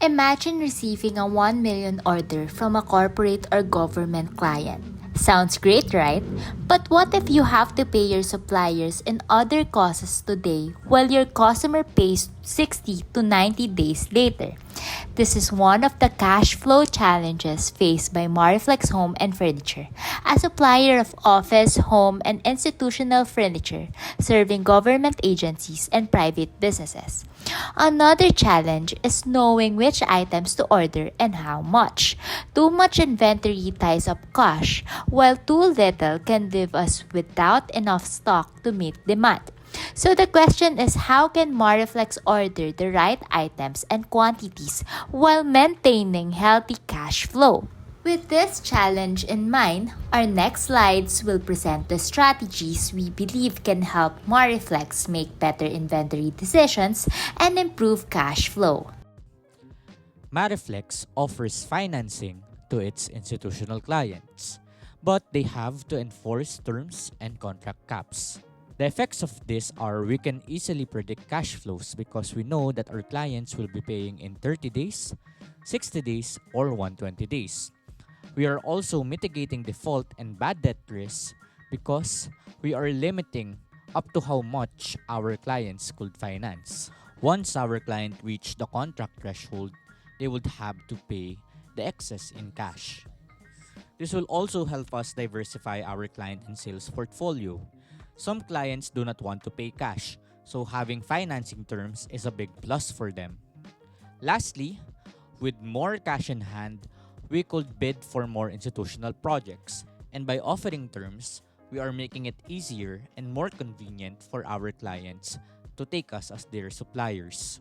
Imagine receiving a 1 million order from a corporate or government client. Sounds great, right? But what if you have to pay your suppliers and other costs today while your customer pays 60 to 90 days later? This is one of the cash flow challenges faced by Mareflex Home and Furniture, a supplier of office, home, and institutional furniture serving government agencies and private businesses. Another challenge is knowing which items to order and how much. Too much inventory ties up cash, while too little can leave us without enough stock to meet demand. So the question is, how can Mariflex order the right items and quantities while maintaining healthy cash flow? With this challenge in mind, our next slides will present the strategies we believe can help Mariflex make better inventory decisions and improve cash flow. Mareflex offers financing to its institutional clients, but they have to enforce terms and contract caps. The effects of this are we can easily predict cash flows because we know that our clients will be paying in 30 days, 60 days, or 120 days. We are also mitigating default and bad debt risks because we are limiting up to how much our clients could finance. Once our client reach the contract threshold, they would have to pay the excess in cash. This will also help us diversify our client and sales portfolio. Some clients do not want to pay cash, so having financing terms is a big plus for them. Lastly, with more cash in hand, we could bid for more institutional projects, and by offering terms, we are making it easier and more convenient for our clients to take us as their suppliers.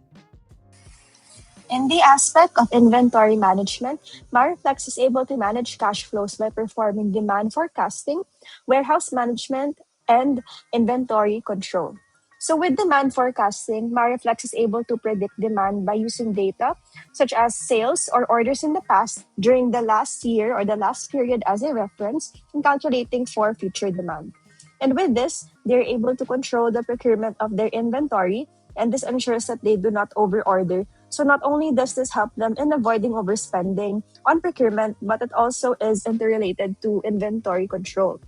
In the aspect of inventory management, Mariflex is able to manage cash flows by performing demand forecasting, warehouse management, and inventory control. So with demand forecasting, Mariflex is able to predict demand by using data such as sales or orders in the past during the last year or the last period as a reference and calculating for future demand. And with this, they're able to control the procurement of their inventory, and this ensures that they do not overorder. So not only does this help them in avoiding overspending on procurement, but it also is interrelated to inventory control.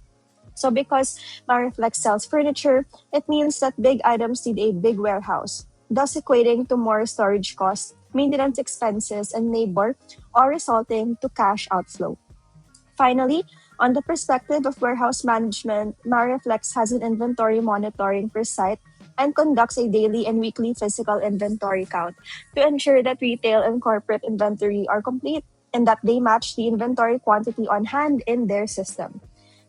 So because Mariflex sells furniture, it means that big items need a big warehouse, thus equating to more storage costs, maintenance expenses, and labor, or resulting to cash outflow. Finally, on the perspective of warehouse management, Mariflex has an inventory monitoring per site and conducts a daily and weekly physical inventory count to ensure that retail and corporate inventory are complete and that they match the inventory quantity on hand in their system.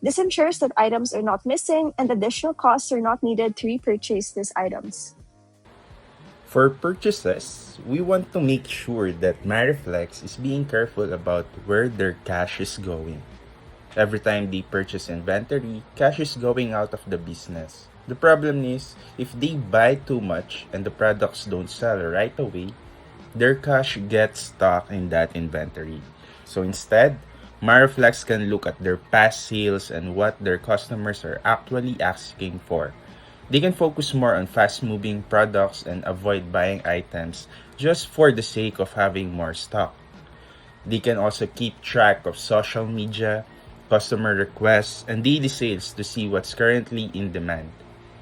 This ensures that items are not missing and additional costs are not needed to repurchase these items. For purchases, we want to make sure that Mariflex is being careful about where their cash is going. Every time they purchase inventory, cash is going out of the business. The problem is, if they buy too much and the products don't sell right away, their cash gets stuck in that inventory. So instead, Mariflex can look at their past sales and what their customers are actually asking for. They can focus more on fast moving products and avoid buying items just for the sake of having more stock. They can also keep track of social media, customer requests, and daily sales to see what's currently in demand.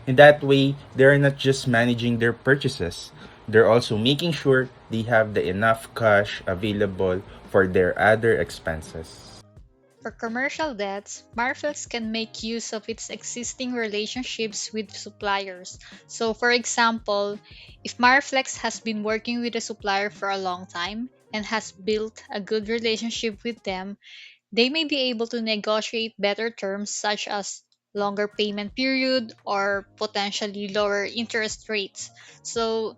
In that way, they are not just managing their purchases, they're also making sure they have the enough cash available for their other expenses. For commercial debts, Marflex can make use of its existing relationships with suppliers. So, for example, if Marflex has been working with a supplier for a long time and has built a good relationship with them, they may be able to negotiate better terms such as longer payment period or potentially lower interest rates. So,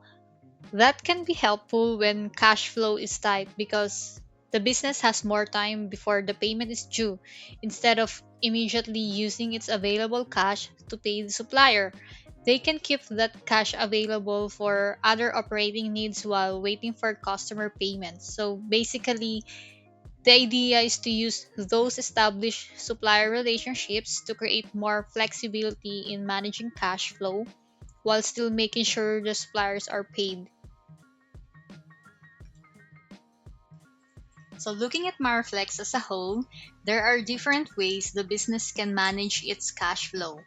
that can be helpful when cash flow is tight because the business has more time before the payment is due instead of immediately using its available cash to pay the supplier. They can keep that cash available for other operating needs while waiting for customer payments. So basically, the idea is to use those established supplier relationships to create more flexibility in managing cash flow while still making sure the suppliers are paid. So, looking at Mareflex as a whole, there are different ways the business can manage its cash flow.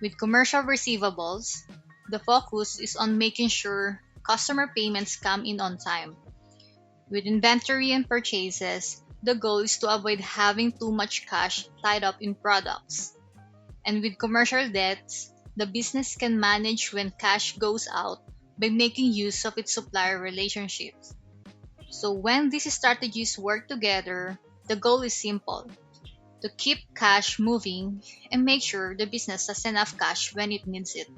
With commercial receivables, the focus is on making sure customer payments come in on time. With inventory and purchases, the goal is to avoid having too much cash tied up in products. And with commercial debts, the business can manage when cash goes out by making use of its supplier relationships. So when these strategies work together, the goal is simple: to keep cash moving and make sure the business has enough cash when it needs it.